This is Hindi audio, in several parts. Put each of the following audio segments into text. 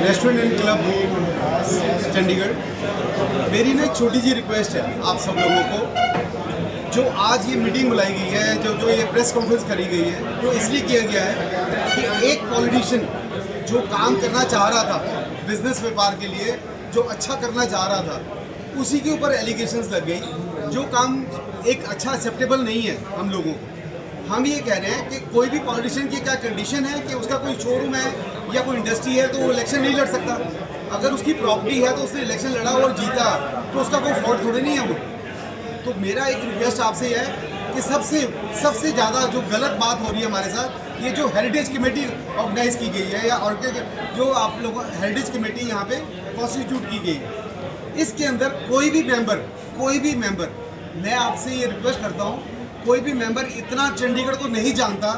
Restaurant and club Chandigarh. मेरी ना एक छोटी सी रिक्वेस्ट है आप सब लोगों को, जो आज ये मीटिंग बुलाई गई है, जो ये प्रेस कॉन्फ्रेंस करी गई है, वो इसलिए किया गया है कि एक पॉलिटिशियन जो काम करना चाह रहा था बिजनेस व्यापार के लिए, जो अच्छा करना चाह रहा था, उसी के ऊपर एलिगेशंस लग गई, जो काम एक अच्छा एक्सेप्टेबल नहीं है हम लोगों को। हम ये कह रहे हैं कि कोई भी पॉलिटिशियन की क्या कंडीशन है कि उसका कोई शोरूम है या कोई इंडस्ट्री है तो वो इलेक्शन नहीं लड़ सकता। अगर उसकी प्रॉपर्टी है तो उसने इलेक्शन लड़ा और जीता तो उसका कोई फ्रॉड थोड़ी नहीं है वो। तो मेरा एक रिक्वेस्ट आपसे है कि सबसे ज़्यादा जो गलत बात हो रही है हमारे साथ, ये जो हेरिटेज कमेटी ऑर्गेनाइज की गई है या और जो आप लोगों हेरिटेज कमेटी यहाँ पे कॉन्स्टिट्यूट की गई है, इसके अंदर कोई भी मेंबर मैं आपसे ये रिक्वेस्ट करता हूँ, कोई भी मेंबर इतना चंडीगढ़ को नहीं जानता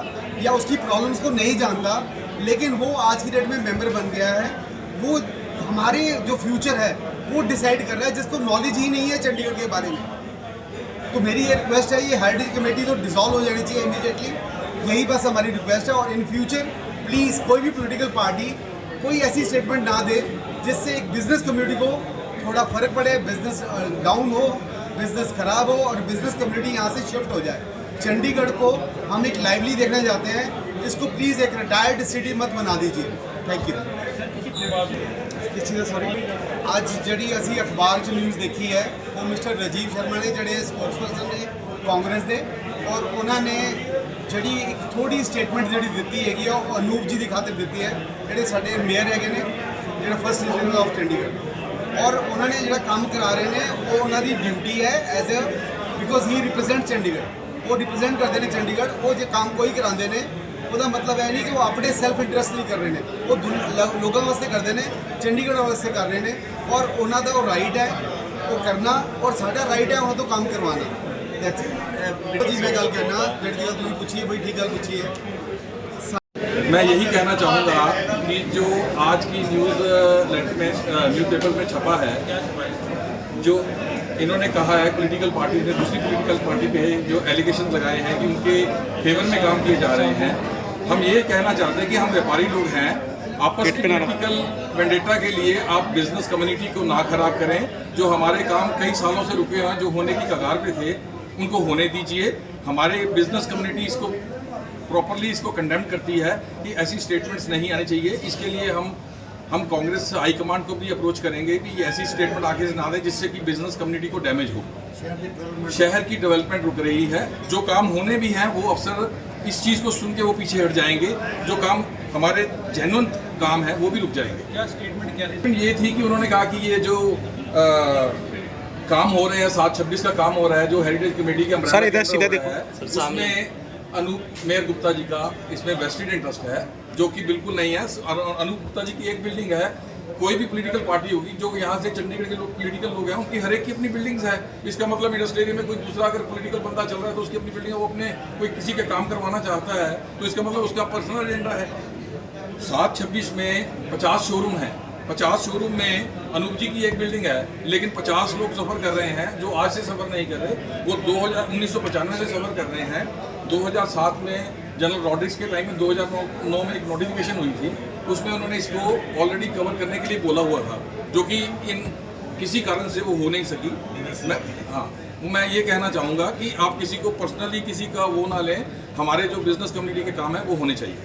या उसकी प्रॉब्लम्स को नहीं जानता, लेकिन वो आज की डेट में मेंबर बन गया है। वो हमारे जो फ्यूचर है वो डिसाइड कर रहा है, जिसको नॉलेज ही नहीं है चंडीगढ़ के बारे में। तो मेरी ये रिक्वेस्ट है, ये हेरिटेज कमेटी तो डिसॉल्व हो जानी चाहिए इमीडिएटली। यही बस हमारी रिक्वेस्ट है। और इन फ्यूचर प्लीज़ कोई भी पॉलिटिकल पार्टी कोई ऐसी स्टेटमेंट ना दे जिससे एक बिजनेस कम्युनिटी को थोड़ा फर्क पड़े, बिजनेस डाउन हो, बिजनेस खराब हो और बिजनेस कम्युनिटी यहाँ से शिफ्ट हो जाए। चंडीगढ़ को हम एक लाइवली देखना चाहते हैं, इसको प्लीज़ एक रिटायर्ड सिटी मत बना दीजिए। Thank you. सॉरी, ਅੱਜ ਜਿਹੜੀ ਅਸੀਂ ਅਖਬਾਰ 'ਚ ਨਿਊਜ਼ ਦੇਖੀ ਹੈ ਉਹ ਮਿਸਟਰ ਰਾਜੀਵ ਸ਼ਰਮਾ ਨੇ, ਜਿਹੜੇ ਸਪੋਕਸਪਰਸਨ ਨੇ ਕਾਂਗਰਸ ਦੇ, ਔਰ ਉਹਨਾਂ ਨੇ ਜਿਹੜੀ ਇੱਕ ਥੋੜੀ ਸਟੇਟਮੈਂਟ ਜਿਹੜੀ ਦਿੱਤੀ ਹੈਗੀ ਆ ਉਹ ਅਨੂਪ ਜੀ ਦੀ ਖਾਤਰ ਦਿੱਤੀ ਹੈ, ਜਿਹੜੇ ਸਾਡੇ ਮੇਅਰ ਹੈਗੇ ਨੇ, ਜਿਹੜਾ ਫਸਟ ਸੀਜ਼ਨ ਆਫ ਚੰਡੀਗੜ੍ਹ। ਔਰ ਉਹਨਾਂ ਨੇ ਜਿਹੜਾ ਕੰਮ ਕਰਾ ਰਹੇ ਨੇ ਉਹ ਉਹਨਾਂ ਦੀ ਡਿਊਟੀ ਹੈ as uh, because he represent Chandigarh, ਉਹ ਰਿਪਰੈਜ਼ੈਂਟ ਕਰਦੇ ਨੇ ਚੰਡੀਗੜ੍ਹ। ਉਹ ਜੇ ਕੰਮ ਕੋਈ ਕਰਾਉਂਦੇ ਨੇ ਉਹਦਾ ਮਤਲਬ ਇਹ ਨਹੀਂ ਕਿ ਉਹ ਆਪਣੇ ਸੈਲਫ ਇੰਟਰਸਟ ਲਈ ਕਰ ਰਹੇ ਨੇ, ਉਹ ਲੋਕਾਂ ਵਾਸਤੇ ਕਰਦੇ ਨੇ, ਚੰਡੀਗੜ੍ਹ ਵਾਸਤੇ ਕਰ ਰਹੇ ਨੇ। ਔਰ ਉਹਨਾਂ ਦਾ ਉਹ ਰਾਈਟ ਹੈ ਉਹ ਕਰਨਾ, ਔਰ ਸਾਡਾ ਰਾਈਟ ਹੈ ਉਹਨਾਂ ਤੋਂ ਕੰਮ ਕਰਵਾਉਣਾ। ਦੈਟਸ ਇਟ ਜੀ। मैं गल कहना ਜਿਹੜੀ ਗੱਲ ਤੁਸੀਂ ਪੁੱਛੀ ਹੈ, ਬਈ ठीक गल पूछी है। मैं यही कहना चाहूँगा कि जो आज की न्यूज़पेपर में छपा है, जो इन्होंने कहा है पॉलिटिकल पार्टी ने दूसरी पॉलिटिकल पार्टी पे जो एलिगेशन लगाए हैं कि उनके फेवर में काम किए जा रहे हैं, हम ये कहना चाहते हैं कि हम व्यापारी लोग हैं, आपस की पॉलिटिकल वेंडेटा के लिए आप बिजनेस कम्युनिटी को ना खराब करें। जो हमारे काम कई सालों से रुके हैं, जो होने की कगार पे थे, उनको होने दीजिए। हमारे बिजनेस कम्युनिटी इसको प्रॉपरली इसको कंडेम करती है कि ऐसी स्टेटमेंट्स नहीं आनी चाहिए। इसके लिए हम कांग्रेस हाईकमांड को भी अप्रोच करेंगे कि ये ऐसी स्टेटमेंट आगे से ना दें जिससे कि बिजनेस कम्युनिटी को डैमेज हो। शहर की डेवलपमेंट रुक रही है, जो काम होने भी हैं वो अफसर इस चीज़ को सुन के वो पीछे हट जाएंगे, जो काम हमारे जेन्युइन काम है वो भी रुक जाएंगे। क्या स्टेटमेंट ये थी कि उन्होंने कहा कि ये जो काम हो रहे हैं 726 का काम हो रहा है, जो हेरिटेज कमेटी के उसमें अनूप मेयर गुप्ता जी का इसमें वेस्टेड इंटरेस्ट है, जो कि बिल्कुल नहीं है। अनूप गुप्ता जी की एक बिल्डिंग है, कोई भी पॉलिटिकल पार्टी होगी जो यहाँ से चंडीगढ़ के लोग पॉलिटिकल लोग हैं, उनकी हर एक की अपनी बिल्डिंग्स है। इसका मतलब इंडस्ट्री एरिया में कोई दूसरा अगर पॉलिटिकल बंदा चल रहा है तो उसकी अपनी बिल्डिंग है, वो अपने कोई किसी का काम करवाना चाहता है तो इसका मतलब उसका पर्सनल एजेंडा है। 726 में 50 शोरूम है, 50 शोरूम में अनूप जी की एक बिल्डिंग है, लेकिन 50 लोग सफ़र कर रहे हैं जो आज से सफ़र नहीं कर रहे, वो 1995 से सफ़र कर रहे हैं। 2007 में जनरल रॉड्रिक्स के टाइम में 2009 में एक नोटिफिकेशन हुई थी, उसमें उन्होंने इसको ऑलरेडी कवर करने के लिए बोला हुआ था, जो कि इन किसी कारण से वो हो नहीं सकी। मैं ये कहना चाहूँगा कि आप किसी को पर्सनली किसी का वो ना लें, हमारे जो बिजनेस कम्युनिटी के काम है वो होने चाहिए।